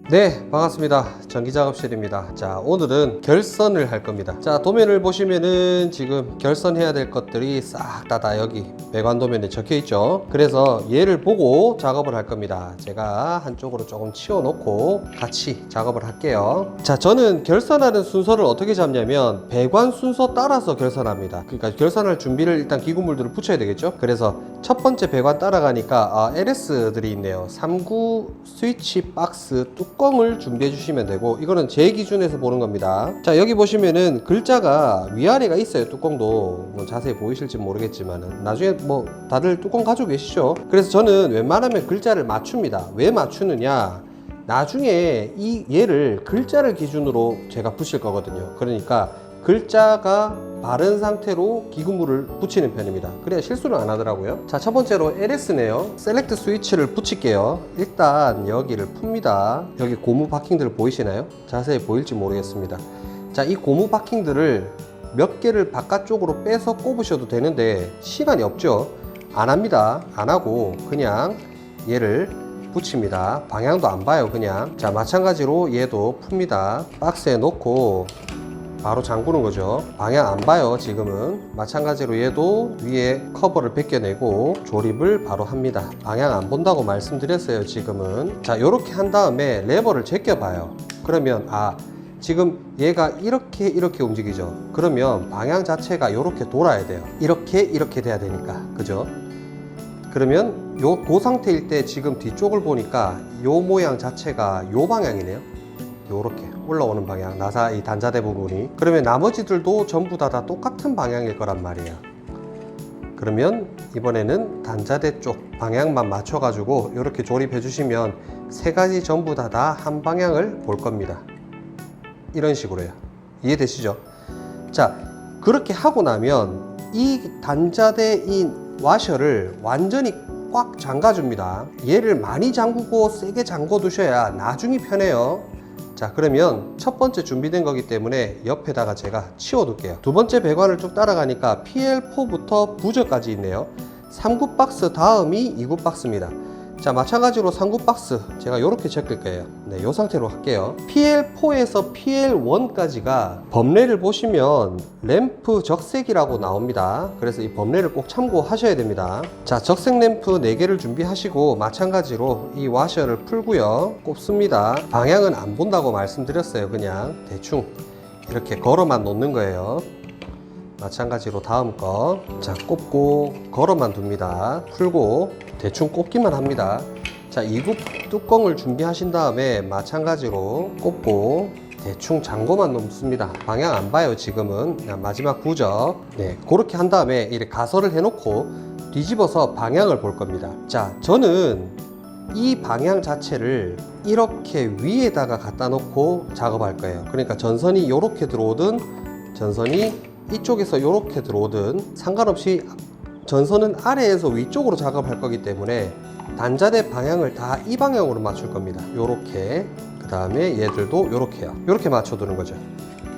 네, 반갑습니다. 전기작업실입니다. 자, 오늘은 결선을 할 겁니다. 자, 도면을 보시면은 지금 결선해야 될 것들이 싹 다 여기 배관 도면에 적혀 있죠. 그래서 얘를 보고 작업을 할 겁니다. 제가 한쪽으로 조금 치워 놓고 같이 작업을 할게요. 자, 저는 결선하는 순서를 어떻게 잡냐면 배관 순서 따라서 결선합니다. 그러니까 결선할 준비를 일단 기구물들을 붙여야 되겠죠. 그래서 첫 번째 배관 따라가니까 LS들이 있네요. 39 스위치 박스 뚜껑을 준비해 주시면 되고, 이거는 제 기준에서 보는 겁니다. 자, 여기 보시면은 글자가 위아래가 있어요. 뚜껑도 뭐 자세히 보이실지 모르겠지만은 나중에 뭐 다들 뚜껑 가지고 계시죠. 그래서 저는 웬만하면 글자를 맞춥니다. 왜 맞추느냐, 나중에 얘를 글자를 기준으로 제가 붙일 거거든요. 그러니까 글자가 바른 상태로 기구물을 붙이는 편입니다. 그래야 실수를 안 하더라고요. 자, 첫 번째로 LS네요. 셀렉트 스위치를 붙일게요. 일단 여기를 풉니다. 여기 고무 바킹들 보이시나요? 자세히 보일지 모르겠습니다. 자, 이 고무 바킹들을 몇 개를 바깥쪽으로 빼서 꼽으셔도 되는데 시간이 없죠. 안 합니다. 안 하고 그냥 얘를 붙입니다. 방향도 안 봐요. 그냥. 자, 마찬가지로 얘도 풉니다. 박스에 놓고 바로 잠그는 거죠. 방향 안 봐요. 지금은. 마찬가지로 얘도 위에 커버를 벗겨내고 조립을 바로 합니다. 방향 안 본다고 말씀드렸어요. 지금은. 자, 요렇게 한 다음에 레버를 제껴 봐요. 그러면 지금 얘가 이렇게 움직이죠. 그러면 방향 자체가 이렇게 돌아야 돼요. 이렇게 돼야 되니까. 그죠? 그러면 그 상태일 때 지금 뒤쪽을 보니까 요 모양 자체가 요 방향이네요. 요렇게 올라오는 방향, 나사 이 단자대 부분이. 그러면 나머지들도 전부 다 똑같은 방향일 거란 말이에요. 그러면 이번에는 단자대 쪽 방향만 맞춰 가지고 이렇게 조립해 주시면 세 가지 전부 다 한 방향을 볼 겁니다. 이런 식으로요. 이해되시죠? 자, 그렇게 하고 나면 이 단자대 이 와셔를 완전히 꽉 잠가 줍니다. 얘를 많이 잠그고 세게 잠궈 두셔야 나중이 편해요. 자, 그러면 첫 번째 준비된 거기 때문에 옆에다가 제가 치워 둘게요. 두 번째 배관을 쭉 따라가니까 PL4부터 부저까지 있네요. 3구 박스 다음이 2구 박스입니다. 자, 마찬가지로 3구 박스 제가 이렇게 적을 거예요. 네, 이 상태로 할게요. PL4에서 PL1까지가 범례를 보시면 램프 적색이라고 나옵니다. 그래서 이 범례를 꼭 참고하셔야 됩니다. 자, 적색 램프 4개를 준비하시고 마찬가지로 이 와셔를 풀고요. 꼽습니다. 방향은 안 본다고 말씀드렸어요. 그냥 대충 이렇게 걸어만 놓는 거예요. 마찬가지로 다음 거. 자, 꼽고 걸어만 둡니다. 풀고 대충 꼽기만 합니다. 자, 2구 뚜껑을 준비하신 다음에 마찬가지로 꼽고 대충 잠궈만 놓습니다. 방향 안 봐요. 지금은 그냥 마지막 부적. 네, 그렇게 한 다음에 이렇게 가설을 해놓고 뒤집어서 방향을 볼 겁니다. 자, 저는 이 방향 자체를 이렇게 위에다가 갖다 놓고 작업할 거예요. 그러니까 전선이 이렇게 들어오든 전선이 이쪽에서 이렇게 들어오든 상관없이 전선은 아래에서 위쪽으로 작업할 거기 때문에 단자대 방향을 다 이 방향으로 맞출 겁니다. 요렇게. 그 다음에 얘들도 요렇게요. 요렇게 맞춰두는 거죠.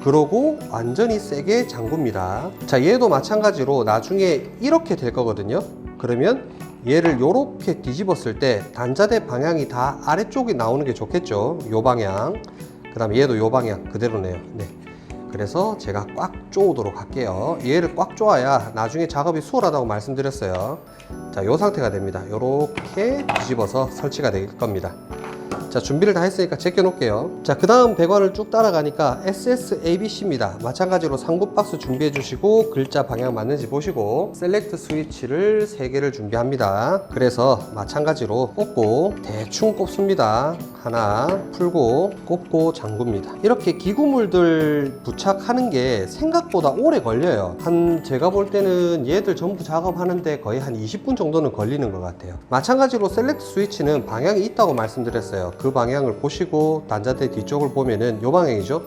그러고 완전히 세게 잠굽니다. 자, 얘도 마찬가지로 나중에 이렇게 될 거거든요. 그러면 얘를 요렇게 뒤집었을 때 단자대 방향이 다 아래쪽에 나오는 게 좋겠죠. 요 방향. 그 다음에 얘도 요 방향 그대로네요. 네. 그래서 제가 꽉 조으도록 할게요. 얘를 꽉 조아야 나중에 작업이 수월하다고 말씀드렸어요. 자, 요 상태가 됩니다. 요렇게 뒤집어서 설치가 될 겁니다. 자, 준비를 다 했으니까 제껴 놓을게요. 자, 그 다음 배관을 쭉 따라가니까 SSABC입니다. 마찬가지로 3구 박스 준비해 주시고 글자 방향 맞는지 보시고 셀렉트 스위치를 3개를 준비합니다. 그래서 마찬가지로 꼽고 대충 꼽습니다. 하나 풀고 꼽고 잠굽니다. 이렇게 기구물들 부착하는 게 생각보다 오래 걸려요. 제가 볼 때는 얘들 전부 작업하는데 거의 한 20분 정도는 걸리는 것 같아요. 마찬가지로 셀렉트 스위치는 방향이 있다고 말씀드렸어요. 그 방향을 보시고 단자대 뒤쪽을 보면은 요 방향이죠.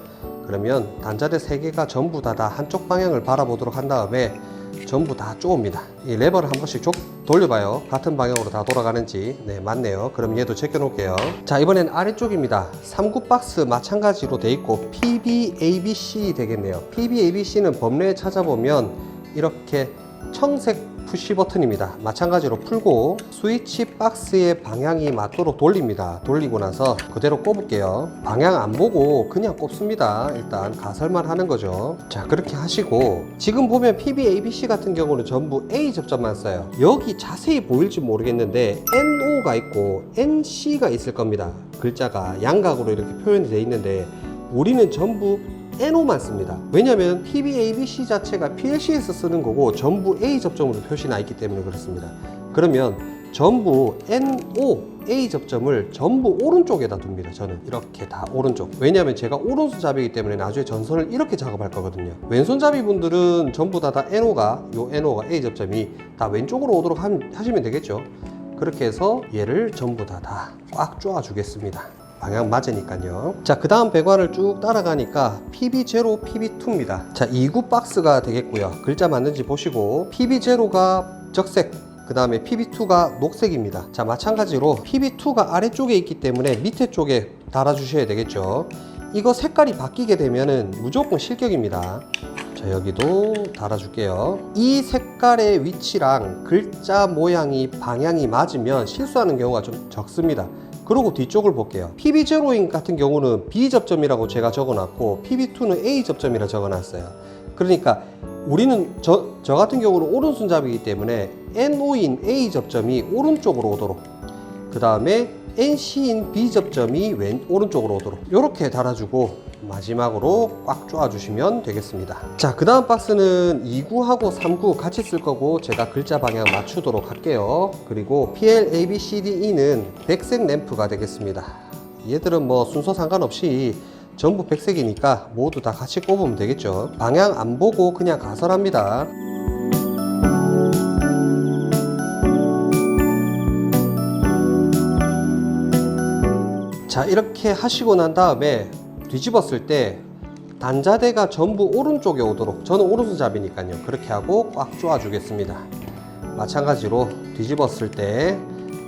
그러면 단자대 3개가 전부 다 한쪽 방향을 바라보도록 한 다음에 전부 다 쪼옵니다. 이 레버를 한 번씩 돌려봐요. 같은 방향으로 다 돌아가는지. 네, 맞네요. 그럼 얘도 제껴 놓을게요. 자, 이번엔 아래쪽입니다. 3구 박스 마찬가지로 돼 있고 PBABC 되겠네요. PBABC는 범례에 찾아보면 이렇게 청색 푸시 버튼입니다. 마찬가지로 풀고 스위치 박스의 방향이 맞도록 돌립니다. 돌리고 나서 그대로 꼽을게요. 방향 안 보고 그냥 꼽습니다. 일단 가설만 하는 거죠. 자, 그렇게 하시고 지금 보면 PB-ABC 같은 경우는 전부 A 접점만 써요. 여기 자세히 보일지 모르겠는데 NO가 있고 NC가 있을 겁니다. 글자가 양각으로 이렇게 표현이 되어 있는데 우리는 전부 NO만 씁니다. 왜냐하면 PB-ABC 자체가 PLC에서 쓰는 거고 전부 A 접점으로 표시나 있기 때문에 그렇습니다. 그러면 전부 NO A 접점을 전부 오른쪽에다 둡니다. 저는 이렇게 다 오른쪽. 왜냐하면 제가 오른손잡이기 때문에 나중에 전선을 이렇게 작업할 거거든요. 왼손잡이 분들은 전부 다 NO가 A 접점이 다 왼쪽으로 오도록 하시면 되겠죠. 그렇게 해서 얘를 전부 다 꽉 조아 주겠습니다. 방향 맞으니까요. 자, 그 다음 배관을 쭉 따라가니까 PB0, PB2입니다. 자, 2구 박스가 되겠고요. 글자 맞는지 보시고 PB0가 적색, 그 다음에 PB2가 녹색입니다. 자, 마찬가지로 PB2가 아래쪽에 있기 때문에 밑에 쪽에 달아주셔야 되겠죠. 이거 색깔이 바뀌게 되면은 무조건 실격입니다. 자, 여기도 달아줄게요. 이 색깔의 위치랑 글자 모양이 방향이 맞으면 실수하는 경우가 좀 적습니다. 그리고 뒤쪽을 볼게요. PB0인 같은 경우는 B 접점이라고 제가 적어놨고 PB2는 A 접점이라 적어놨어요. 그러니까 우리는 저 같은 경우는 오른손잡이기 때문에 NO인 A 접점이 오른쪽으로 오도록, 그 다음에 NC인 B 접점이 오른쪽으로 오도록 이렇게 달아주고 마지막으로 꽉 조아주시면 되겠습니다. 자, 그 다음 박스는 2구하고 3구 같이 쓸 거고 제가 글자 방향 맞추도록 할게요. 그리고 PL-ABCDE는 백색 램프가 되겠습니다. 얘들은 뭐 순서 상관없이 전부 백색이니까 모두 다 같이 꼽으면 되겠죠. 방향 안 보고 그냥 가설합니다. 자, 이렇게 하시고 난 다음에 뒤집었을 때 단자대가 전부 오른쪽에 오도록, 저는 오른손잡이니까요. 그렇게 하고 꽉 조아 주겠습니다. 마찬가지로 뒤집었을 때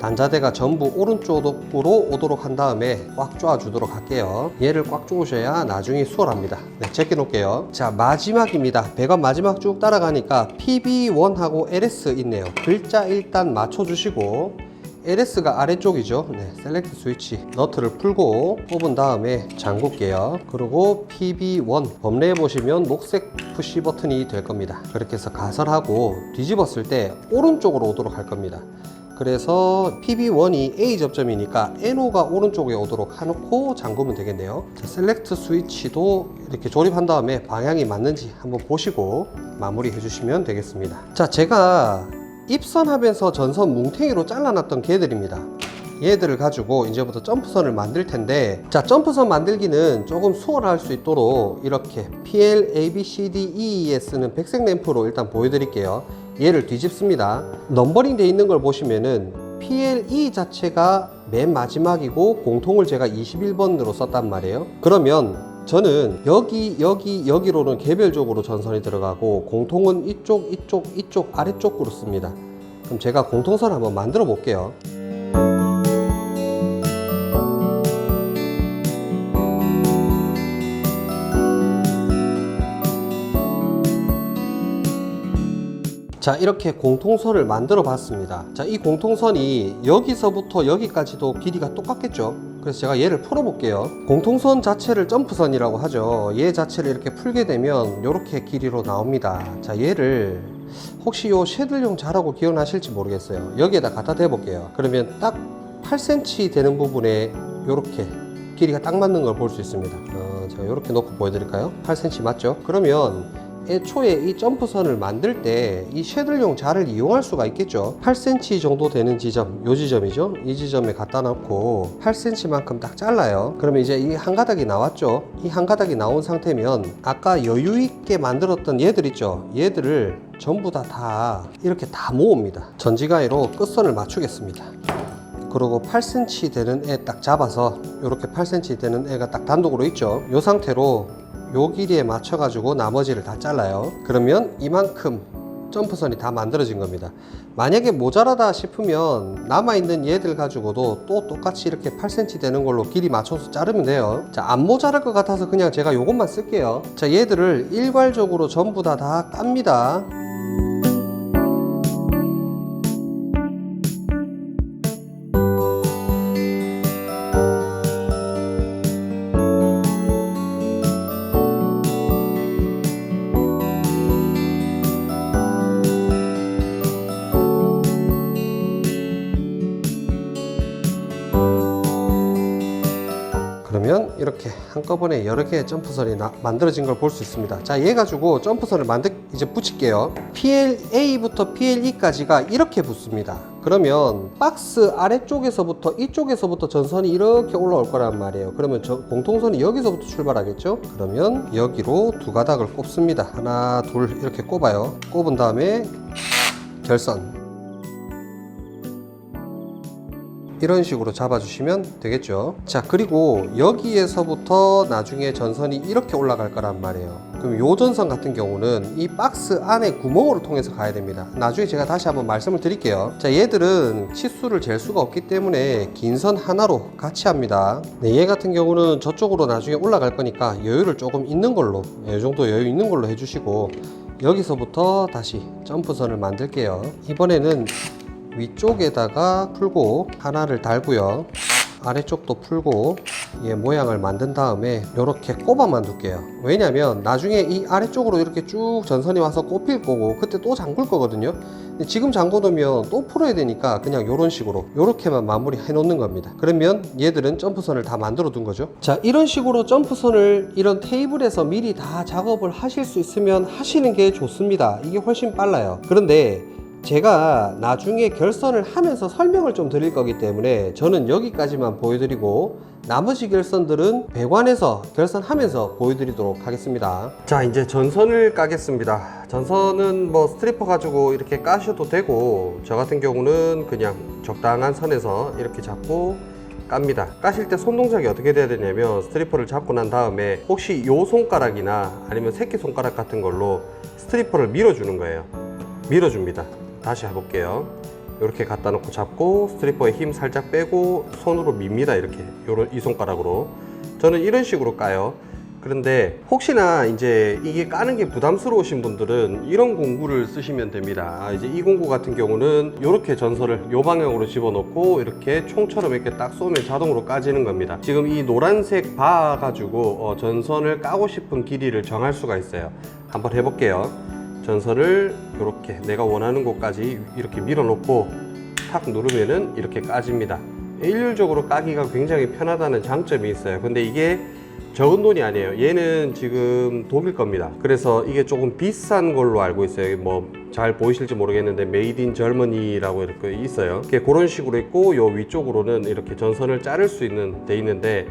단자대가 전부 오른쪽으로 오도록 한 다음에 꽉 조아 주도록 할게요. 얘를 꽉 조으셔야 나중에 수월합니다. 네, 제껴 놓을게요. 자, 마지막입니다. 배관 마지막 쭉 따라가니까 PB1하고 LS 있네요. 글자 일단 맞춰 주시고 LS가 아래쪽이죠. 네, 셀렉트 스위치 너트를 풀고 뽑은 다음에 잠글게요. 그리고 PB1 범례해 보시면 녹색 푸시 버튼이 될 겁니다. 그렇게 해서 가설하고 뒤집었을 때 오른쪽으로 오도록 할 겁니다. 그래서 PB1이 A 접점이니까 NO가 오른쪽에 오도록 해놓고 잠그면 되겠네요. 자, 셀렉트 스위치도 이렇게 조립한 다음에 방향이 맞는지 한번 보시고 마무리 해주시면 되겠습니다. 자, 제가 입선하면서 전선 뭉탱이로 잘라놨던 개들입니다. 얘들을 가지고 이제부터 점프선을 만들 텐데, 자, 점프선 만들기는 조금 수월할 수 있도록 이렇게 PL-ABCDE에 쓰는 백색 램프로 일단 보여드릴게요. 얘를 뒤집습니다. 넘버링 되어 있는 걸 보시면은 PLE 자체가 맨 마지막이고 공통을 제가 21번으로 썼단 말이에요. 그러면 저는 여기로는 개별적으로 전선이 들어가고 공통은 이쪽 아래쪽으로 씁니다. 그럼 제가 공통선을 한번 만들어 볼게요. 자, 이렇게 공통선을 만들어 봤습니다. 자, 이 공통선이 여기서부터 여기까지도 길이가 똑같겠죠. 그래서 제가 얘를 풀어 볼게요. 공통선 자체를 점프선이라고 하죠. 얘 자체를 이렇게 풀게 되면 이렇게 길이로 나옵니다. 자, 얘를 혹시 요 쉐들용 자라고 기억나실지 모르겠어요. 여기에다 갖다 대 볼게요. 그러면 딱 8cm 되는 부분에 이렇게 길이가 딱 맞는 걸 볼 수 있습니다. 제가 이렇게 놓고 보여드릴까요? 8cm 맞죠? 그러면 애초에 이 점프선을 만들 때 이 쉐들용 자를 이용할 수가 있겠죠. 8cm 정도 되는 지점, 요 지점이죠. 이 지점에 갖다 놓고 8cm만큼 딱 잘라요. 그러면 이제 이 한 가닥이 나왔죠. 이 한 가닥이 나온 상태면 아까 여유 있게 만들었던 얘들 있죠. 얘들을 전부 다 이렇게 다 모읍니다. 전지가위로 끝선을 맞추겠습니다. 그리고 8cm 되는 애 딱 잡아서 이렇게 8cm 되는 애가 딱 단독으로 있죠. 이 상태로 요 길이에 맞춰 가지고 나머지를 다 잘라요. 그러면 이만큼 점프선이 다 만들어진 겁니다. 만약에 모자라다 싶으면 남아있는 얘들 가지고도 또 똑같이 이렇게 8cm 되는 걸로 길이 맞춰서 자르면 돼요. 자, 안 모자랄 것 같아서 그냥 제가 요것만 쓸게요. 자, 얘들을 일괄적으로 전부 다 깝니다. 그러면 이렇게 한꺼번에 여러 개의 점프선이 만들어진 걸 볼 수 있습니다. 자, 얘 가지고 점프선을 이제 붙일게요. PLA부터 PLE까지가 이렇게 붙습니다. 그러면 박스 아래쪽에서부터 이쪽에서부터 전선이 이렇게 올라올 거란 말이에요. 그러면 공통선이 여기서부터 출발하겠죠? 그러면 여기로 두 가닥을 꼽습니다. 하나, 둘 이렇게 꼽아요. 꼽은 다음에 결선. 이런 식으로 잡아주시면 되겠죠. 자, 그리고 여기에서부터 나중에 전선이 이렇게 올라갈 거란 말이에요. 그럼 요 전선 같은 경우는 이 박스 안에 구멍으로 통해서 가야 됩니다. 나중에 제가 다시 한번 말씀을 드릴게요. 자, 얘들은 치수를 잴 수가 없기 때문에 긴 선 하나로 같이 합니다. 네, 얘 같은 경우는 저쪽으로 나중에 올라갈 거니까 여유를 조금 있는 걸로, 이 정도 여유 있는 걸로 해주시고, 여기서부터 다시 점프선을 만들게요. 이번에는 위쪽에다가 풀고 하나를 달고요, 아래쪽도 풀고 얘 모양을 만든 다음에 이렇게 꼽아만 둘게요. 왜냐면 나중에 이 아래쪽으로 이렇게 쭉 전선이 와서 꼽힐 거고 그때 또 잠글 거거든요. 근데 지금 잠궈 놓으면 또 풀어야 되니까 그냥 이런 식으로 이렇게만 마무리 해 놓는 겁니다. 그러면 얘들은 점프선을 다 만들어 둔 거죠. 자, 이런 식으로 점프선을 이런 테이블에서 미리 다 작업을 하실 수 있으면 하시는 게 좋습니다. 이게 훨씬 빨라요. 그런데 제가 나중에 결선을 하면서 설명을 좀 드릴 거기 때문에 저는 여기까지만 보여드리고 나머지 결선들은 배관에서 결선하면서 보여드리도록 하겠습니다. 자, 이제 전선을 까겠습니다. 전선은 뭐 스트리퍼 가지고 이렇게 까셔도 되고, 저 같은 경우는 그냥 적당한 선에서 이렇게 잡고 깝니다. 까실 때 손 동작이 어떻게 돼야 되냐면, 스트리퍼를 잡고 난 다음에 혹시 요 손가락이나 아니면 새끼손가락 같은 걸로 스트리퍼를 밀어주는 거예요. 밀어줍니다. 다시 해볼게요. 이렇게 갖다 놓고 잡고 스트리퍼에 힘 살짝 빼고 손으로 밉니다. 이렇게 이 손가락으로. 저는 이런 식으로 까요. 그런데 혹시나 이제 이게 까는 게 부담스러우신 분들은 이런 공구를 쓰시면 됩니다. 이제 이 공구 같은 경우는 이렇게 전선을 이 방향으로 집어넣고 이렇게 총처럼 이렇게 딱 쏘면 자동으로 까지는 겁니다. 지금 이 노란색 바 가지고 전선을 까고 싶은 길이를 정할 수가 있어요. 한번 해볼게요. 전선을 이렇게 내가 원하는 곳까지 이렇게 밀어놓고 탁 누르면은 이렇게 까집니다. 일률적으로 까기가 굉장히 편하다는 장점이 있어요. 근데 이게 적은 돈이 아니에요. 얘는 지금 독일 겁니다. 그래서 이게 조금 비싼 걸로 알고 있어요. 뭐 잘 보이실지 모르겠는데 메이드 인 저머니라고 이렇게 있어요. 그런 식으로 있고, 요 위쪽으로는 이렇게 전선을 자를 수 있는 돼 있는데,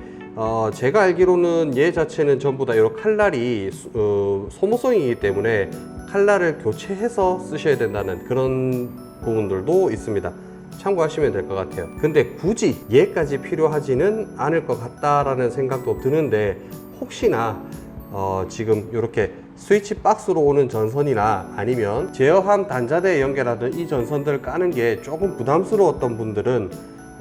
제가 알기로는 얘 자체는 전부 다 이런 칼날이 소모성이기 때문에 칼날을 교체해서 쓰셔야 된다는 그런 부분들도 있습니다. 참고하시면 될 것 같아요. 근데 굳이 얘까지 필요하지는 않을 것 같다라는 생각도 드는데, 혹시나 지금 이렇게 스위치 박스로 오는 전선이나 아니면 제어함 단자대에 연결하던 이 전선들을 까는 게 조금 부담스러웠던 분들은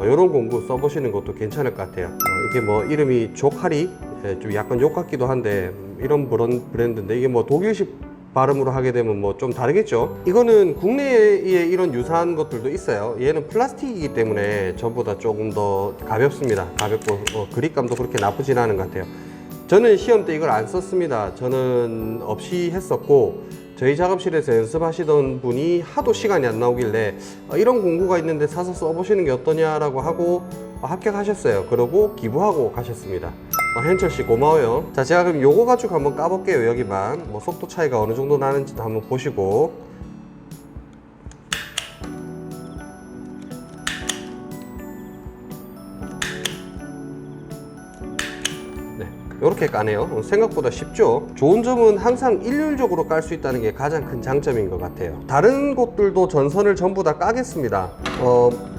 이런 공구 써보시는 것도 괜찮을 것 같아요. 이게 뭐 이름이 조카리, 좀 약간 욕 같기도 한데 이런 브랜드인데, 이게 뭐 독일식 발음으로 하게 되면 뭐 좀 다르겠죠. 이거는 국내에 이런 유사한 것들도 있어요. 얘는 플라스틱이기 때문에 저보다 조금 더 가볍습니다. 가볍고 그립감도 그렇게 나쁘진 않은 것 같아요. 저는 시험 때 이걸 안 썼습니다. 저는 없이 했었고, 저희 작업실에서 연습하시던 분이 하도 시간이 안 나오길래 이런 공구가 있는데 사서 써보시는 게 어떠냐라고 하고 합격하셨어요. 그러고 기부하고 가셨습니다. 현철씨 고마워요. 자, 제가 그럼 요거 가지고 한번 까볼게요. 여기만 뭐 속도 차이가 어느 정도 나는지도 한번 보시고. 이렇게 까네요. 생각보다 쉽죠. 좋은 점은 항상 일률적으로 깔 수 있다는 게 가장 큰 장점인 것 같아요. 다른 곳들도 전선을 전부 다 까겠습니다.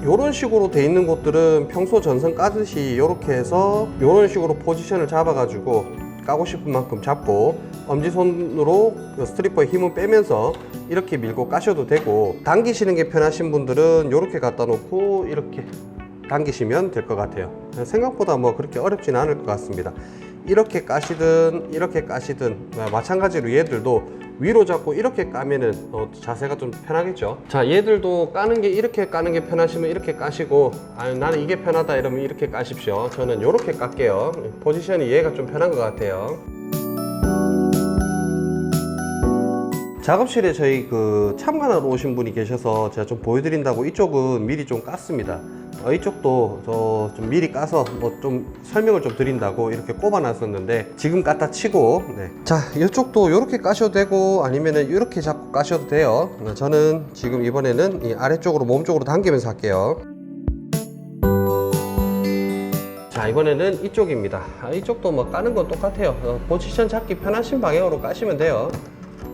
이런 식으로 돼 있는 곳들은 평소 전선 까듯이 이렇게 해서 이런 식으로 포지션을 잡아 가지고 까고 싶은 만큼 잡고 엄지손으로 스트리퍼에 힘을 빼면서 이렇게 밀고 까셔도 되고, 당기시는 게 편하신 분들은 이렇게 갖다 놓고 이렇게 당기시면 될 것 같아요. 생각보다 뭐 그렇게 어렵지는 않을 것 같습니다. 이렇게 까시든 이렇게 까시든 마찬가지로 얘들도 위로 잡고 이렇게 까면은 자세가 좀 편하겠죠. 자, 얘들도 까는 게 이렇게 까는 게 편하시면 이렇게 까시고, 아니 나는 이게 편하다 이러면 이렇게 까십시오. 저는 이렇게 깔게요. 포지션이 얘가 좀 편한 것 같아요. 작업실에 저희 그 참관하러 오신 분이 계셔서 제가 좀 보여드린다고 이쪽은 미리 좀 깠습니다. 이쪽도 저 좀 미리 까서 뭐 좀 설명을 좀 드린다고 이렇게 꼽아 놨었는데 지금 깠다 치고, 네. 자, 이쪽도 이렇게 까셔도 되고 아니면은 이렇게 잡고 까셔도 돼요. 저는 지금 이번에는 이 아래쪽으로 몸 쪽으로 당기면서 할게요. 자, 이번에는 이쪽입니다. 이쪽도 뭐 까는 건 똑같아요. 포지션 잡기 편하신 방향으로 까시면 돼요.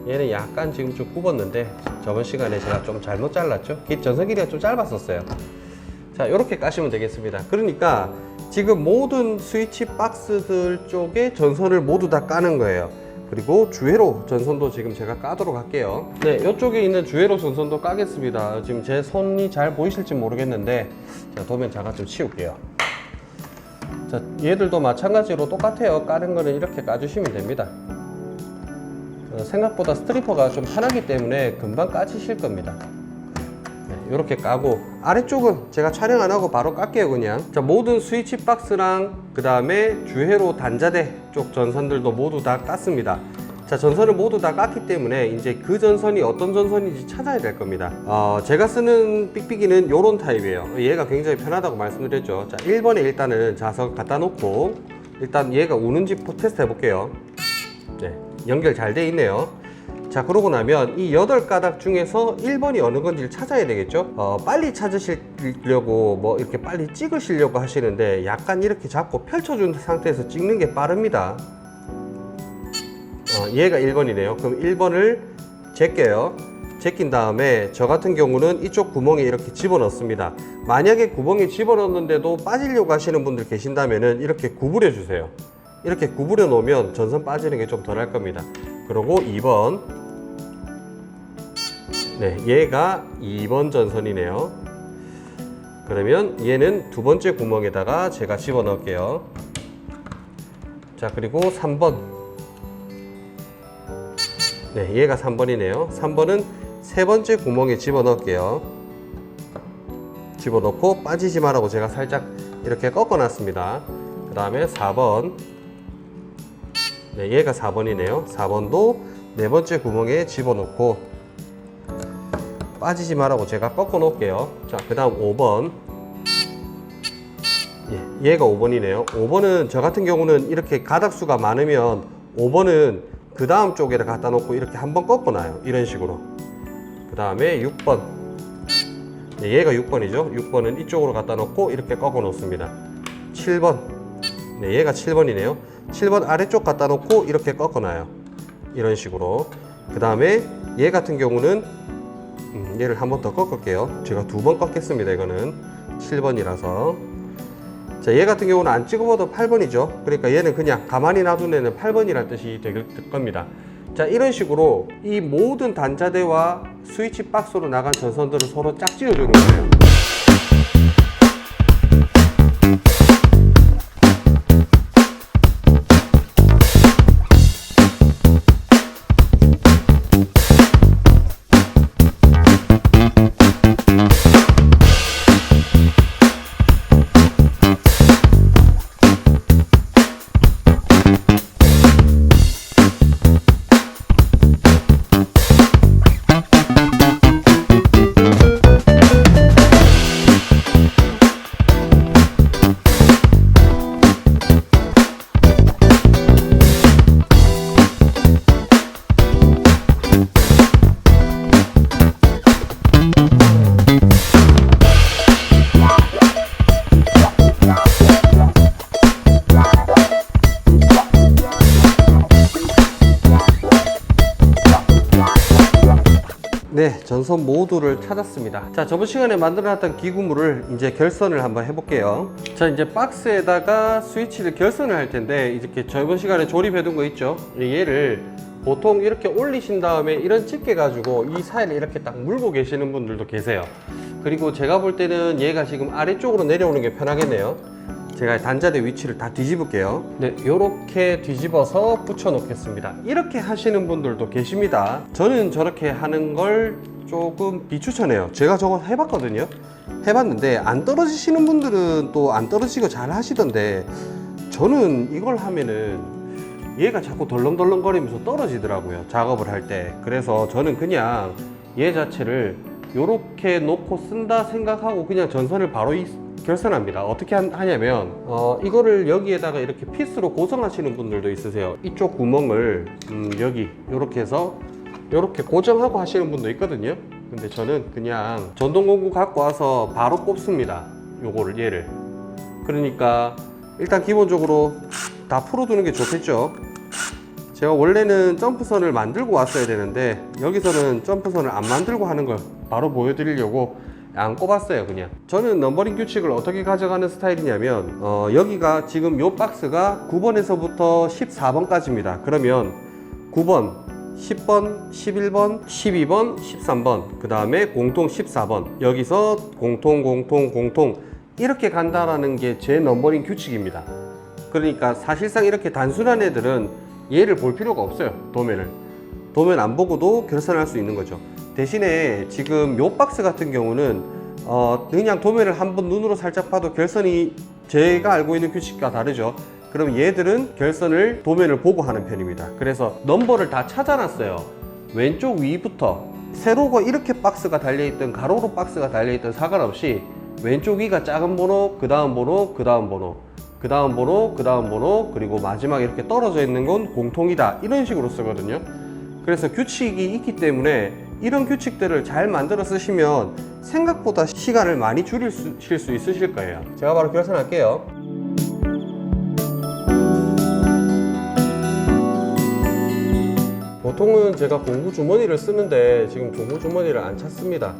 얘는 약간 지금 좀 굽었는데 저번 시간에 제가 좀 잘못 잘랐죠. 전선 길이가 좀 짧았었어요. 자, 이렇게 까시면 되겠습니다. 그러니까 지금 모든 스위치 박스들 쪽에 전선을 모두 다 까는 거예요. 그리고 주회로 전선도 지금 제가 까도록 할게요. 네, 이쪽에 있는 주회로 전선도 까겠습니다. 지금 제 손이 잘 보이실지 모르겠는데, 자, 도면 잠깐 좀 치울게요. 자, 얘들도 마찬가지로 똑같아요. 까는 거는 이렇게 까주시면 됩니다. 생각보다 스트리퍼가 좀 편하기 때문에 금방 까지실 겁니다. 네, 이렇게 까고 아래쪽은 제가 촬영 안 하고 바로 깎게요. 그냥. 자, 모든 스위치 박스랑 그 다음에 주회로 단자대 쪽 전선들도 모두 다 깠습니다. 자, 전선을 모두 다 깠기 때문에 이제 그 전선이 어떤 전선인지 찾아야 될 겁니다. 제가 쓰는 삑삑이는 이런 타입이에요. 얘가 굉장히 편하다고 말씀드렸죠. 자, 1번에 일단은 자석 갖다 놓고 일단 얘가 우는지 테스트 해볼게요. 네, 연결 잘 돼 있네요. 자, 그러고 나면 이 8가닥 중에서 1번이 어느 건지를 찾아야 되겠죠. 빨리 찾으시려고 뭐 이렇게 빨리 찍으시려고 하시는데 약간 이렇게 잡고 펼쳐준 상태에서 찍는 게 빠릅니다. 얘가 1번이네요. 그럼 1번을 제껴요. 제낀 다음에 저 같은 경우는 이쪽 구멍에 이렇게 집어넣습니다. 만약에 구멍에 집어넣는데도 빠지려고 하시는 분들 계신다면은 이렇게 구부려 주세요. 이렇게 구부려 놓으면 전선 빠지는 게 좀 덜 할 겁니다. 그리고 2번. 네, 얘가 2번 전선이네요. 그러면 얘는 두 번째 구멍에다가 제가 집어 넣을게요. 자, 그리고 3번. 네, 얘가 3번이네요. 3번은 세 번째 구멍에 집어 넣을게요. 집어 넣고 빠지지 말라고 제가 살짝 이렇게 꺾어 놨습니다. 그 다음에 4번. 네, 얘가 4번이네요. 4번도 네 번째 구멍에 집어 넣고 빠지지 말라고 제가 꺾어 놓을게요. 자, 그 다음 5번. 예, 얘가 5번이네요. 5번은 저 같은 경우는 이렇게 가닥수가 많으면 5번은 그 다음 쪽에다 갖다 놓고 이렇게 한번 꺾어 놔요. 이런 식으로. 그 다음에 6번. 네, 얘가 6번이죠. 6번은 이쪽으로 갖다 놓고 이렇게 꺾어 놓습니다. 7번. 네, 얘가 7번이네요. 7번 아래쪽 갖다 놓고 이렇게 꺾어 놔요. 이런 식으로. 그 다음에 얘 같은 경우는 얘를 한 번 더 꺾을게요. 제가 2번 꺾겠습니다. 이거는 7번이라서. 자, 얘 같은 경우는 안 찍어봐도 8번이죠. 그러니까 얘는 그냥 가만히 놔둔 애는 8번이라는 뜻이 될 겁니다. 자, 이런 식으로 이 모든 단자대와 스위치 박스로 나간 전선들을 서로 짝지어 주는 거예요. 네, 전선 모두를 찾았습니다. 자, 저번 시간에 만들어놨던 기구물을 이제 결선을 한번 해볼게요. 자, 이제 박스에다가 스위치를 결선을 할 텐데 이렇게 저번 시간에 조립해둔 거 있죠? 얘를 보통 이렇게 올리신 다음에 이런 집게 가지고 이 사이를 이렇게 딱 물고 계시는 분들도 계세요. 그리고 제가 볼 때는 얘가 지금 아래쪽으로 내려오는 게 편하겠네요. 제가 단자대 위치를 다 뒤집을게요. 네, 이렇게 뒤집어서 붙여 놓겠습니다. 이렇게 하시는 분들도 계십니다. 저는 저렇게 하는 걸 조금 비추천해요. 제가 저거 해봤거든요. 해봤는데 안 떨어지시는 분들은 또 안 떨어지고 잘 하시던데 저는 이걸 하면은 얘가 자꾸 덜렁덜렁거리면서 떨어지더라고요, 작업을 할 때. 그래서 저는 그냥 얘 자체를 요렇게 놓고 쓴다 생각하고 그냥 전선을 바로 결선합니다. 어떻게 하냐면 이거를 여기에다가 이렇게 피스로 고정하시는 분들도 있으세요. 이쪽 구멍을 여기 요렇게 해서 요렇게 고정하고 하시는 분도 있거든요. 근데 저는 그냥 전동공구 갖고 와서 바로 꼽습니다, 요거를, 얘를. 그러니까 일단 기본적으로 다 풀어두는 게 좋겠죠. 제가 원래는 점프선을 만들고 왔어야 되는데 여기서는 점프선을 안 만들고 하는 걸 바로 보여드리려고 안 꼽았어요. 그냥 저는 넘버링 규칙을 어떻게 가져가는 스타일이냐면 여기가 지금 요 박스가 9번에서부터 14번까지입니다 그러면 9번, 10번, 11번, 12번, 13번, 그 다음에 공통 14번, 여기서 공통, 공통, 공통 이렇게 간다라는 게 제 넘버링 규칙입니다. 그러니까 사실상 이렇게 단순한 애들은 얘를 볼 필요가 없어요. 도면 안 보고도 결선할 수 있는 거죠. 대신에 지금 요 박스 같은 경우는 그냥 도면을 한번 눈으로 살짝 봐도 결선이 제가 알고 있는 규칙과 다르죠. 그럼 얘들은 결선을 도면을 보고 하는 편입니다. 그래서 넘버를 다 찾아놨어요. 왼쪽 위부터 세로가 이렇게 박스가 달려있던 가로로 박스가 달려있던 상관없이 왼쪽 위가 작은 번호, 그 다음 번호, 그 다음 번호, 그 다음 번호, 그 다음 번호, 그리고 마지막에 이렇게 떨어져 있는 건 공통이다, 이런 식으로 쓰거든요. 그래서 규칙이 있기 때문에 이런 규칙들을 잘 만들어 쓰시면 생각보다 시간을 많이 줄이실 수 있으실 거예요. 제가 바로 결선할게요. 보통은 제가 공구 주머니를 쓰는데 지금 공구 주머니를 안 찾습니다.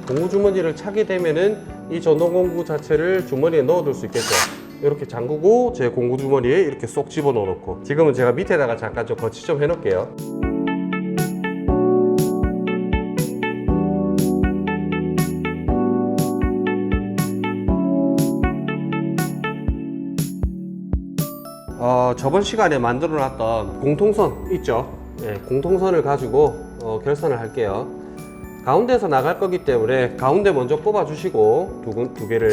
공구 주머니를 차게 되면은 이 전동 공구 자체를 주머니에 넣어둘 수 있겠죠. 이렇게 잠그고 제 공구 주머니에 이렇게 쏙 집어넣어 놓고, 지금은 제가 밑에다가 잠깐 좀 거치 좀 해놓을게요. 저번 시간에 만들어 놨던 공통선 있죠. 예, 공통선을 가지고 결선을 할게요. 가운데서 나갈 거기 때문에 가운데 먼저 꼽아 주시고 두 개를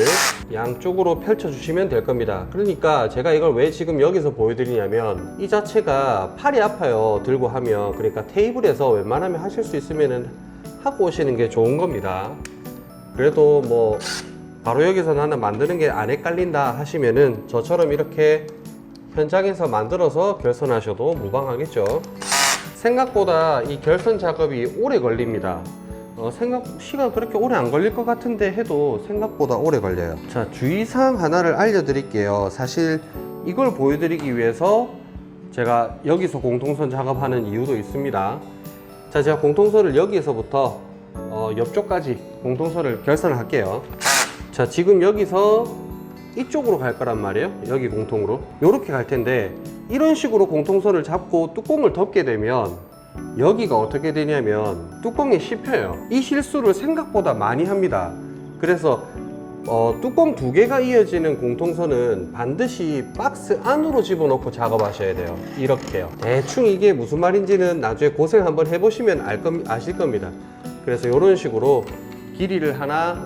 양쪽으로 펼쳐 주시면 될 겁니다. 그러니까 제가 이걸 왜 지금 여기서 보여드리냐면 이 자체가 팔이 아파요, 들고 하면. 그러니까 테이블에서 웬만하면 하실 수 있으면 하고 오시는 게 좋은 겁니다. 그래도 뭐 바로 여기서 나는 만드는 게 안 헷갈린다 하시면은 저처럼 이렇게 현장에서 만들어서 결선하셔도 무방하겠죠. 생각보다 이 결선 작업이 오래 걸립니다. 시간 그렇게 오래 안 걸릴 것 같은데 해도 생각보다 오래 걸려요. 자, 주의사항 하나를 알려드릴게요. 사실 이걸 보여드리기 위해서 제가 여기서 공통선 작업하는 이유도 있습니다. 자, 제가 공통선을 여기에서부터 옆쪽까지 공통선을 결선을 할게요. 자, 지금 여기서 이쪽으로 갈 거란 말이에요. 여기 공통으로 이렇게 갈 텐데, 이런 식으로 공통선을 잡고 뚜껑을 덮게 되면 여기가 어떻게 되냐면 뚜껑이 씹혀요. 이 실수를 생각보다 많이 합니다. 그래서 뚜껑 두 개가 이어지는 공통선은 반드시 박스 안으로 집어넣고 작업하셔야 돼요. 이렇게요. 대충 이게 무슨 말인지는 나중에 고생 한번 해보시면 아실 겁니다. 그래서 이런 식으로 길이를 하나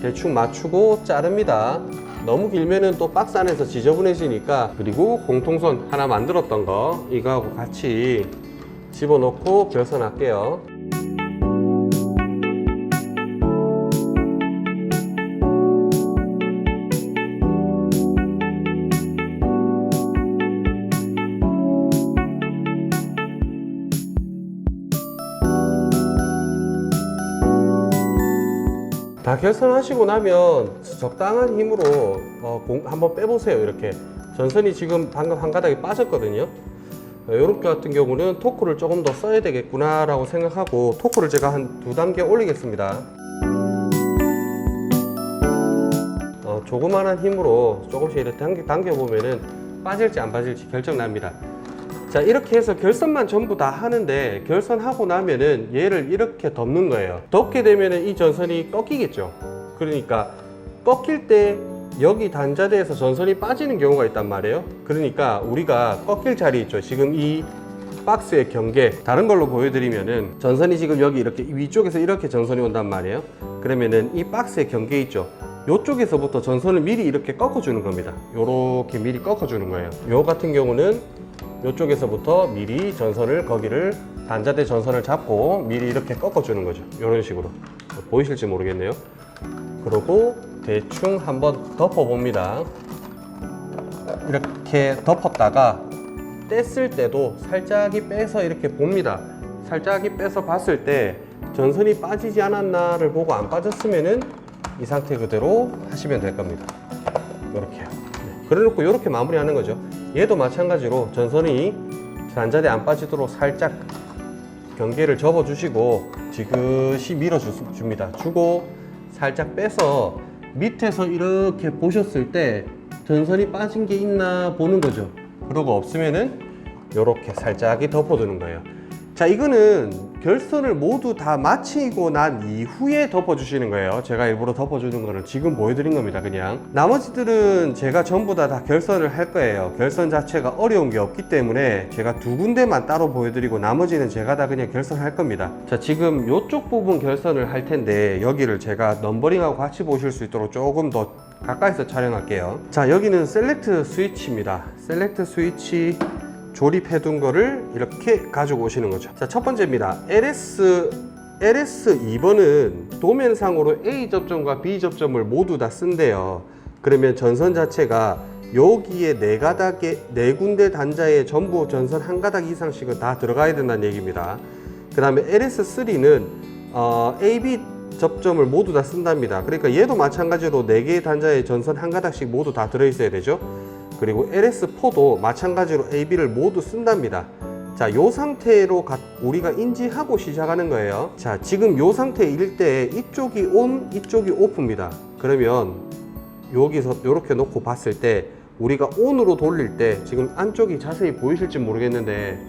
대충 맞추고 자릅니다. 너무 길면은 또 박스 안에서 지저분해지니까. 그리고 공통선 하나 만들었던 거 이거하고 같이 집어넣고 결선할게요. 다 결선하시고 나면 적당한 힘으로 한번 빼보세요. 이렇게 전선이 지금 방금 한 가닥이 빠졌거든요. 이렇게 같은 경우는 토크를 조금 더 써야 되겠구나 라고 생각하고 토크를 제가 한 2단계 올리겠습니다. 조그만한 힘으로 조금씩 이렇게 당겨보면은 빠질지 안 빠질지 결정납니다. 자, 이렇게 해서 결선만 전부 다 하는데, 결선하고 나면은 얘를 이렇게 덮는 거예요. 덮게 되면은 이 전선이 꺾이겠죠. 그러니까 꺾일 때 여기 단자대에서 전선이 빠지는 경우가 있단 말이에요. 그러니까 우리가 꺾일 자리 있죠. 지금 이 박스의 경계, 다른 걸로 보여드리면은 전선이 지금 여기 이렇게 위쪽에서 이렇게 전선이 온단 말이에요. 그러면은 이 박스의 경계 있죠. 요쪽에서부터 전선을 미리 이렇게 꺾어주는 겁니다. 요렇게 미리 꺾어주는 거예요. 요 같은 경우는 요쪽에서부터 미리 전선을 거기를 단자대 전선을 잡고 미리 이렇게 꺾어주는 거죠. 이런 식으로 보이실지 모르겠네요. 그리고 대충 한번 덮어 봅니다. 이렇게 덮었다가 뗐을 때도 살짝이 빼서 이렇게 봅니다. 살짝이 빼서 봤을 때 전선이 빠지지 않았나를 보고 안 빠졌으면은 이 상태 그대로 하시면 될 겁니다. 이렇게요. 그래 놓고 이렇게 마무리하는 거죠. 얘도 마찬가지로 전선이 단자대 안 빠지도록 살짝 경계를 접어 주시고 지그시 밀어 줍니다. 주고 살짝 빼서 밑에서 이렇게 보셨을 때 전선이 빠진 게 있나 보는 거죠. 그러고 없으면은 이렇게 살짝이 덮어두는 거예요. 자, 이거는 결선을 모두 다 마치고 난 이후에 덮어주시는 거예요. 제가 일부러 덮어주는 거는 지금 보여드린 겁니다. 그냥 나머지들은 제가 전부 다 결선을 할 거예요. 결선 자체가 어려운 게 없기 때문에 제가 두 군데만 따로 보여드리고 나머지는 제가 다 그냥 결선할 겁니다. 자, 지금 이쪽 부분 결선을 할 텐데 여기를 제가 넘버링하고 같이 보실 수 있도록 조금 더 가까이서 촬영할게요. 자, 여기는 셀렉트 스위치입니다. 셀렉트 스위치 조립해 둔 거를 이렇게 가지고 오시는 거죠. 자, 첫 번째입니다. LS 2번은 도면상으로 A 접점과 B 접점을 모두 다 쓴대요. 그러면 전선 자체가 여기에 네 군데 단자에 전부 전선 한 가닥 이상씩은 다 들어가야 된다는 얘기입니다. 그 다음에 LS3는 AB 접점을 모두 다 쓴답니다. 그러니까 얘도 마찬가지로 4개의 단자에 전선 한 가닥씩 모두 다 들어있어야 되죠. 그리고 LS4도 마찬가지로 AB를 모두 쓴답니다. 자, 요 상태로 우리가 인지하고 시작하는 거예요. 자, 지금 요 상태일 때 이쪽이 온, 이쪽이 오프입니다. 그러면 여기서 이렇게 놓고 봤을 때 우리가 온으로 돌릴 때 지금 안쪽이 자세히 보이실지 모르겠는데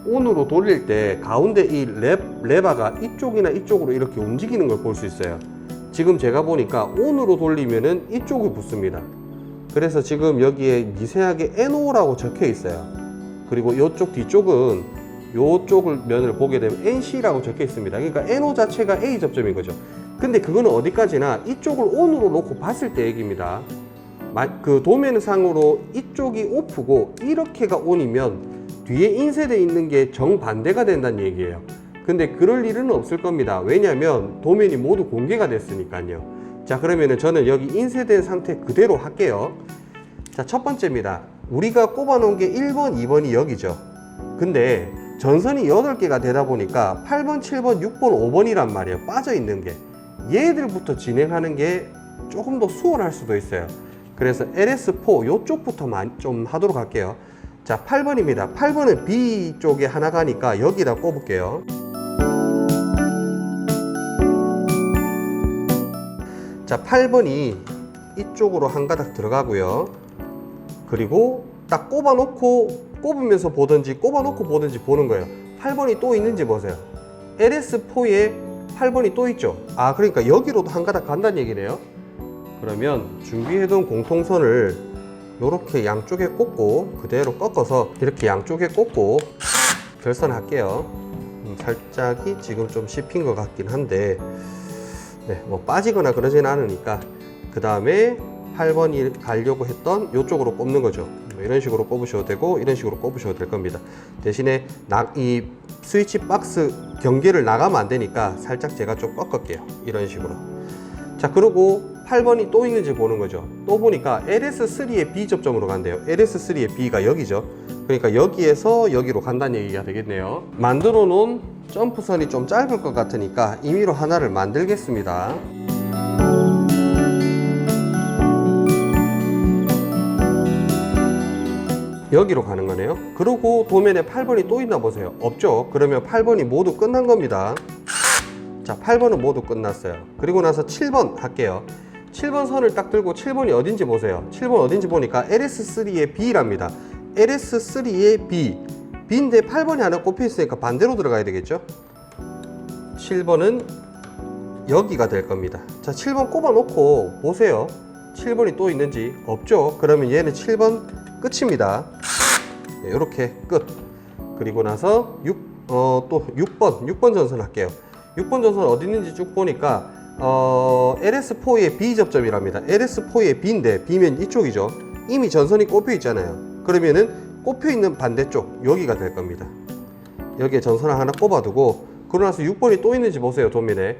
온으로 돌릴 때 가운데 이 레바가 이쪽이나 이쪽으로 이렇게 움직이는 걸 볼 수 있어요. 지금 제가 보니까 온으로 돌리면은 이쪽이 붙습니다. 그래서 지금 여기에 미세하게 NO라고 적혀 있어요. 그리고 이쪽 뒤쪽은 이쪽을 면을 보게 되면 NC라고 적혀 있습니다. 그러니까 NO 자체가 A 접점인 거죠. 근데 그거는 어디까지나 이쪽을 ON으로 놓고 봤을 때 얘기입니다. 그 도면상으로 이쪽이 오프고 이렇게가 ON이면 뒤에 인쇄되어 있는 게 정반대가 된다는 얘기예요. 근데 그럴 일은 없을 겁니다. 왜냐하면 도면이 모두 공개가 됐으니까요. 자, 그러면은 저는 여기 인쇄된 상태 그대로 할게요. 자, 첫 번째입니다. 우리가 꼽아 놓은 게 1번, 2번이 여기죠. 근데 전선이 8개가 되다 보니까 8번, 7번, 6번, 5번이란 말이에요. 빠져 있는 게. 얘들부터 진행하는 게 조금 더 수월할 수도 있어요. 그래서 LS4 요쪽부터 좀 하도록 할게요. 자, 8번입니다. 8번은 B 쪽에 하나 가니까 여기다 꼽을게요. 자, 8번이 이쪽으로 한 가닥 들어가고요. 그리고 딱 꼽으면서 보든지 꼽아놓고 보든지 보는 거예요. 8번이 또 있는지 보세요. LS4에 8번이 또 있죠. 아, 그러니까 여기로도 한 가닥 간다는 얘기네요. 그러면 준비해둔 공통선을 이렇게 양쪽에 꽂고 그대로 꺾어서 이렇게 양쪽에 꽂고 결선할게요. 살짝이 지금 좀 씹힌 것 같긴 한데 네, 뭐 빠지거나 그러진 않으니까 그 다음에 8번이 가려고 했던 이쪽으로 꼽는 거죠. 뭐 이런 식으로 꼽으셔도 되고 이런 식으로 꼽으셔도 될 겁니다. 대신에 이 스위치 박스 경계를 나가면 안 되니까 살짝 제가 좀 꺾을게요. 이런 식으로. 자, 그리고 8번이 또 있는지 보는 거죠. 또 보니까 LS3의 B 접점으로 간대요. LS3의 B가 여기죠. 그러니까 여기에서 여기로 간다는 얘기가 되겠네요. 만들어 놓은 점프선이 좀 짧을 것 같으니까 임의로 하나를 만들겠습니다. 여기로 가는 거네요. 그리고 도면에 8번이 또 있나 보세요. 없죠? 그러면 8번이 모두 끝난 겁니다. 자, 8번은 모두 끝났어요. 그리고 나서 7번 할게요. 7번 선을 딱 들고 7번이 어딘지 보세요. 7번 어딘지 보니까 LS3의 B랍니다. LS3의 B. B인데 8번이 하나 꼽혀 있으니까 반대로 들어가야 되겠죠? 7번은 여기가 될 겁니다. 자, 7번 꼽아 놓고 보세요. 7번이 또 있는지. 없죠? 그러면 얘는 7번 끝입니다. 네, 이렇게 끝. 그리고 나서 또 6번 전선 할게요. 6번 전선 어디 있는지 쭉 보니까 LS4의 B 접점이랍니다. LS4의 B인데 B면 이쪽이죠. 이미 전선이 꼽혀 있잖아요. 그러면은 꼽혀 있는 반대쪽 여기가 될 겁니다. 여기에 전선을 하나 꼽아두고 그러고 나서 6번이 또 있는지 보세요. 도면에.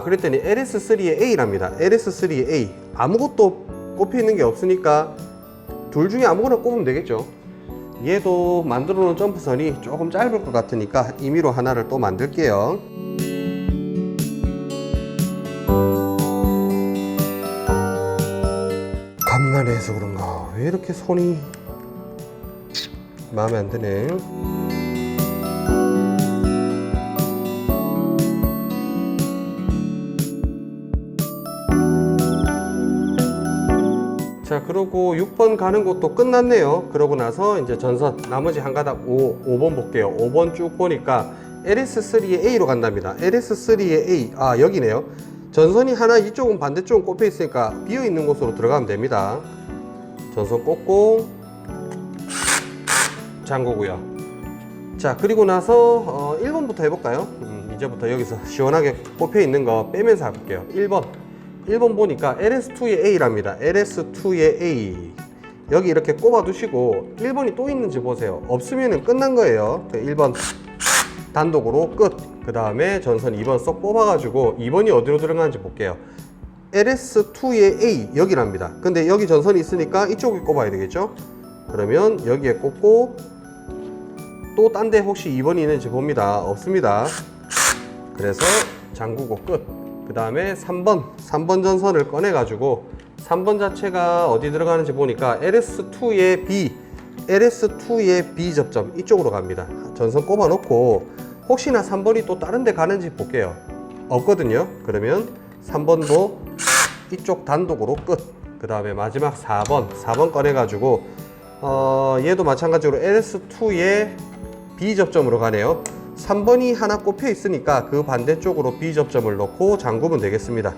그랬더니 LS3의 A랍니다. LS3의 A 아무것도 꼽혀 있는 게 없으니까 둘 중에 아무거나 꼽으면 되겠죠. 얘도 만들어 놓은 점프선이 조금 짧을 것 같으니까 임의로 하나를 또 만들게요. 간만에 해서 그런가 왜 이렇게 손이 마음에 안 드네. 자, 그리고 6번 가는 곳도 끝났네요. 그러고 나서 이제 전선 나머지 한 가닥 5번 볼게요. 5번 쭉 보니까 LS3의 A로 간답니다. LS3의 A, 여기네요. 전선이 하나 이쪽은 반대쪽은 꼽혀 있으니까 비어 있는 곳으로 들어가면 됩니다. 전선 꽂고 잠그고요. 자, 그리고 나서 1번부터 해볼까요? 이제부터 여기서 시원하게 꼽혀 있는 거 빼면서 해볼게요. 1번 보니까 LS2의 A랍니다. LS2의 A 여기 이렇게 꼽아 두시고 1번이 또 있는지 보세요. 없으면 끝난 거예요. 1번 단독으로 끝. 그 다음에 전선 2번 쏙 뽑아 가지고 2번이 어디로 들어가는지 볼게요. LS2의 A 여기랍니다. 근데 여기 전선이 있으니까 이쪽에 꼽아야 되겠죠. 그러면 여기에 꼽고 또 딴 데 혹시 2번이 있는지 봅니다. 없습니다. 그래서 잠그고 끝. 그 다음에 3번 전선을 꺼내 가지고 3번 자체가 어디 들어가는지 보니까 LS2의 B 접점 이쪽으로 갑니다. 전선 꼽아 놓고 혹시나 3번이 또 다른 데 가는지 볼게요. 없거든요. 그러면 3번도 이쪽 단독으로 끝. 그 다음에 마지막 4번 꺼내 가지고 얘도 마찬가지로 LS2의 B 접점으로 가네요. 3번이 하나 꼽혀 있으니까 그 반대쪽으로 B 접점을 넣고 잠그면 되겠습니다.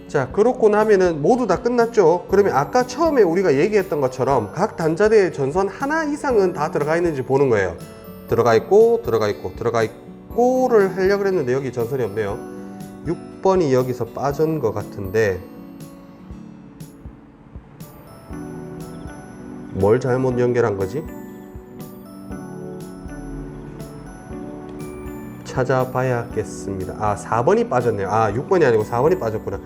자, 그렇고 나면은 모두 다 끝났죠. 그러면 아까 처음에 우리가 얘기했던 것처럼 각 단자대에 전선 하나 이상은 다 들어가 있는지 보는 거예요. 들어가 있고를 하려고 했는데 여기 전선이 없네요. 6번이 여기서 빠진 것 같은데 뭘 잘못 연결한 거지? 찾아봐야겠습니다. 4번이 빠졌네요. 6번이 아니고 4번이 빠졌구나.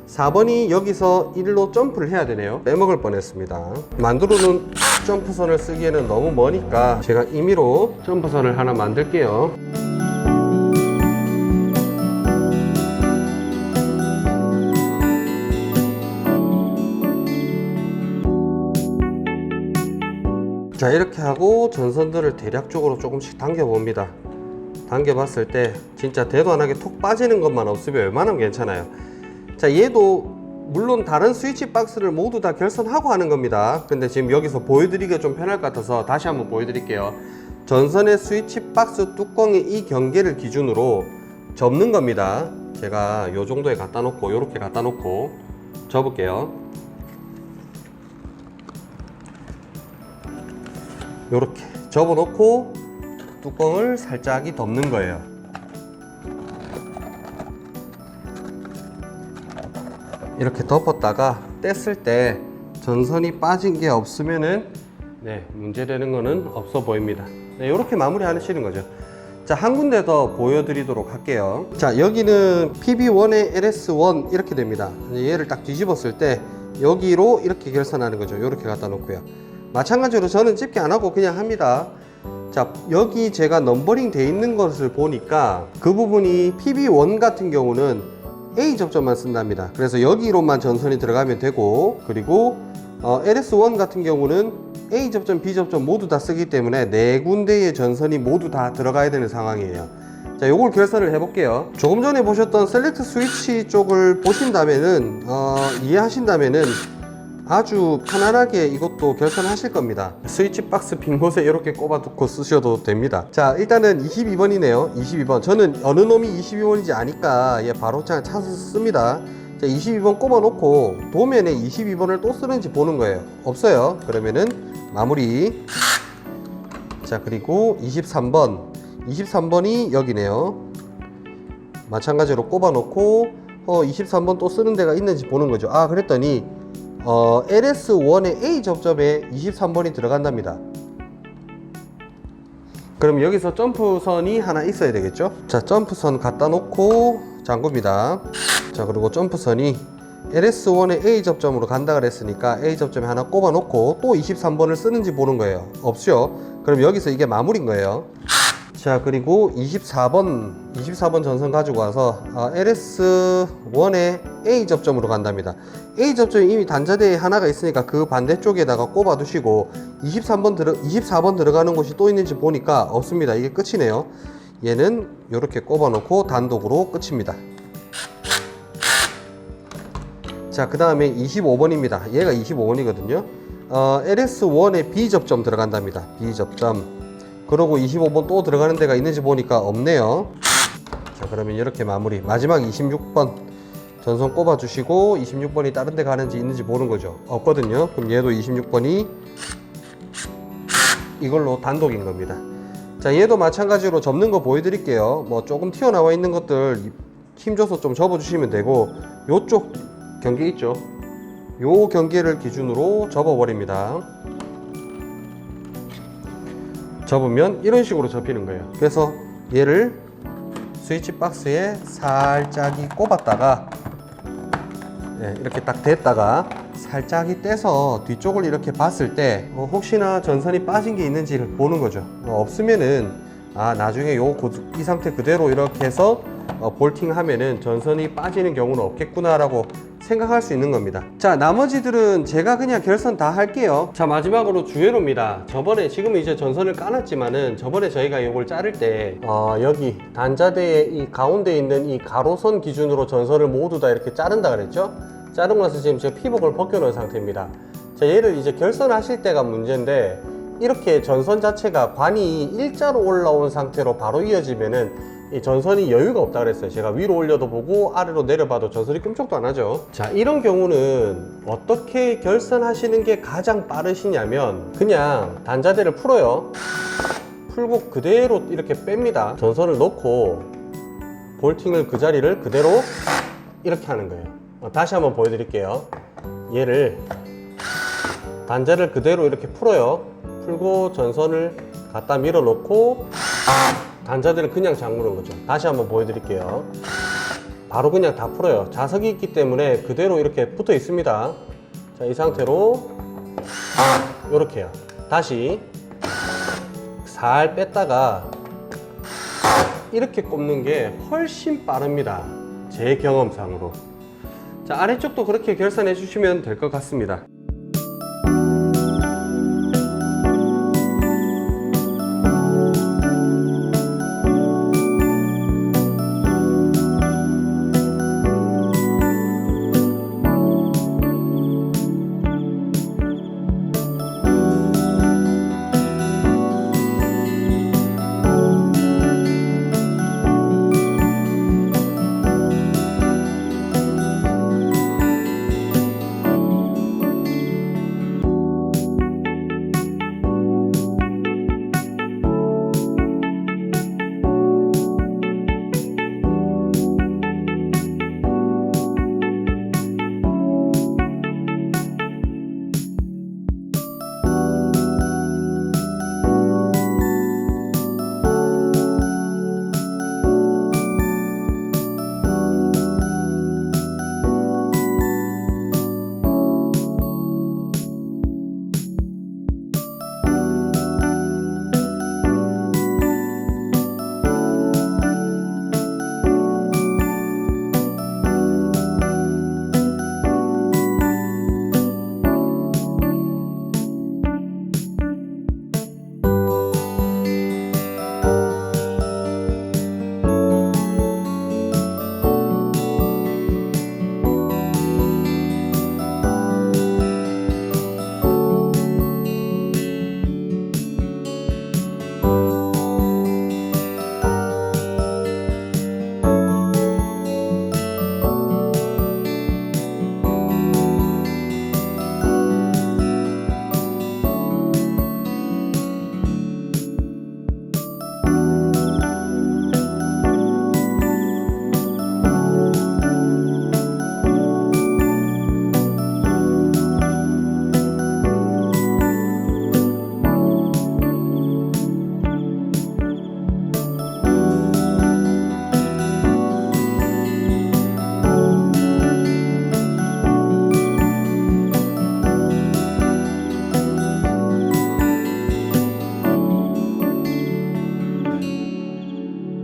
4번이 여기서 1로 점프를 해야 되네요. 빼먹을 뻔했습니다. 만들어놓은 점프선을 쓰기에는 너무 머니까 제가 임의로 점프선을 하나 만들게요. 자, 이렇게 하고 전선들을 대략적으로 조금씩 당겨 봅니다. 당겨봤을 때 진짜 대도 안 하게 톡 빠지는 것만 없으면 웬만하면 괜찮아요. 자, 얘도 물론 다른 스위치 박스를 모두 다 결선하고 하는 겁니다. 근데 지금 여기서 보여드리기가 좀 편할 것 같아서 다시 한번 보여드릴게요. 전선의 스위치 박스 뚜껑의 이 경계를 기준으로 접는 겁니다. 제가 요 정도에 갖다 놓고 요렇게 갖다 놓고 접을게요. 요렇게 접어 놓고 뚜껑을 살짝이 덮는 거예요. 이렇게 덮었다가 뗐을 때 전선이 빠진 게 없으면은 문제되는 거는 없어 보입니다. 이렇게 마무리 하시는 거죠. 자, 한 군데 더 보여드리도록 할게요. 자, 여기는 PB1의 LS1 이렇게 됩니다. 얘를 딱 뒤집었을 때 여기로 이렇게 결선하는 거죠. 이렇게 갖다 놓고요. 마찬가지로 저는 집게 안 하고 그냥 합니다. 자, 여기 제가 넘버링 돼 있는 것을 보니까 그 부분이 PB1 같은 경우는 A 접점만 쓴답니다. 그래서 여기로만 전선이 들어가면 되고, 그리고 LS1 같은 경우는 A 접점, B 접점 모두 다 쓰기 때문에 네 군데의 전선이 모두 다 들어가야 되는 상황이에요. 자, 요걸 결선을 해볼게요. 조금 전에 보셨던 셀렉트 스위치 쪽을 보신다면은 이해하신다면은 아주 편안하게 이것도 결선하실 겁니다. 스위치 박스 빈 곳에 이렇게 꼽아두고 쓰셔도 됩니다. 자, 일단은 22번이네요. 22번. 저는 어느 놈이 22번인지 아니까 바로 그냥 찾아서 씁니다. 자, 22번 꼽아놓고 도면에 22번을 또 쓰는지 보는 거예요. 없어요. 그러면은 마무리. 자, 그리고 23번이 여기네요. 마찬가지로 꼽아 놓고 23번 또 쓰는 데가 있는지 보는 거죠. 아, 그랬더니 LS1의 A 접점에 23번이 들어간답니다. 그럼 여기서 점프선이 하나 있어야 되겠죠. 자, 점프선 갖다 놓고 잠굽니다. 자, 그리고 점프선이 LS1의 A 접점으로 간다 그랬으니까 A 접점에 하나 꼽아 놓고 또 23번을 쓰는지 보는 거예요. 없죠. 그럼 여기서 이게 마무리인 거예요. 자, 그리고 24번 전선 가지고 와서 LS1의 A 접점으로 간답니다. A 접점이 이미 단자대에 하나가 있으니까 그 반대쪽에다가 꼽아 두시고 24번 들어가는 곳이 또 있는지 보니까 없습니다. 이게 끝이네요. 얘는 이렇게 꼽아 놓고 단독으로 끝입니다. 자, 그 다음에 25번입니다. 얘가 25번이거든요. LS1의 B 접점 들어간답니다. B 접점. 그러고 25번 또 들어가는 데가 있는지 보니까 없네요. 자, 그러면 이렇게 마무리. 마지막 26번 전선 꼽아 주시고 26번이 다른 데 가는지 있는지 보는 거죠. 없거든요. 그럼 얘도 26번이 이걸로 단독인 겁니다. 자, 얘도 마찬가지로 접는 거 보여드릴게요. 뭐 조금 튀어나와 있는 것들 힘줘서 좀 접어 주시면 되고, 요쪽 경계 있죠, 요 경계를 기준으로 접어 버립니다. 접으면 이런 식으로 접히는 거예요. 그래서 얘를 스위치 박스에 살짝이 꼽았다가 이렇게 딱 댔다가 살짝이 떼서 뒤쪽을 이렇게 봤을 때 혹시나 전선이 빠진 게 있는지를 보는 거죠. 없으면은 나중에 이 상태 그대로 이렇게 해서 볼팅 하면은 전선이 빠지는 경우는 없겠구나 라고 생각할 수 있는 겁니다. 자, 나머지들은 제가 그냥 결선 다 할게요. 자, 마지막으로 주회로입니다. 저번에 지금은 이제 전선을 까놨지만은 저번에 저희가 이걸 자를 때 여기 단자대에 이 가운데 있는 이 가로선 기준으로 전선을 모두 다 이렇게 자른다 그랬죠. 자르고 나서 지금 제가 피복을 벗겨 놓은 상태입니다. 자, 얘를 이제 결선하실 때가 문제인데, 이렇게 전선 자체가 관이 일자로 올라온 상태로 바로 이어지면은 이 전선이 여유가 없다 그랬어요. 제가 위로 올려도 보고 아래로 내려봐도 전선이 끔찍도 안 하죠. 자, 이런 경우는 어떻게 결선하시는 게 가장 빠르시냐면, 그냥 단자대를 풀어요. 풀고 그대로 이렇게 뺍니다. 전선을 놓고 볼팅을 그 자리를 그대로 이렇게 하는 거예요. 다시 한번 보여드릴게요. 얘를 단자를 그대로 이렇게 풀어요. 풀고 전선을 갖다 밀어 놓고 단자대를 그냥 잠그는 거죠. 다시 한번 보여드릴게요. 바로 그냥 다 풀어요. 자석이 있기 때문에 그대로 이렇게 붙어 있습니다. 자, 이 상태로 이렇게 해요. 다시 살 뺐다가 이렇게 꼽는 게 훨씬 빠릅니다. 제 경험상으로. 자, 아래쪽도 그렇게 결선해 주시면 될 것 같습니다.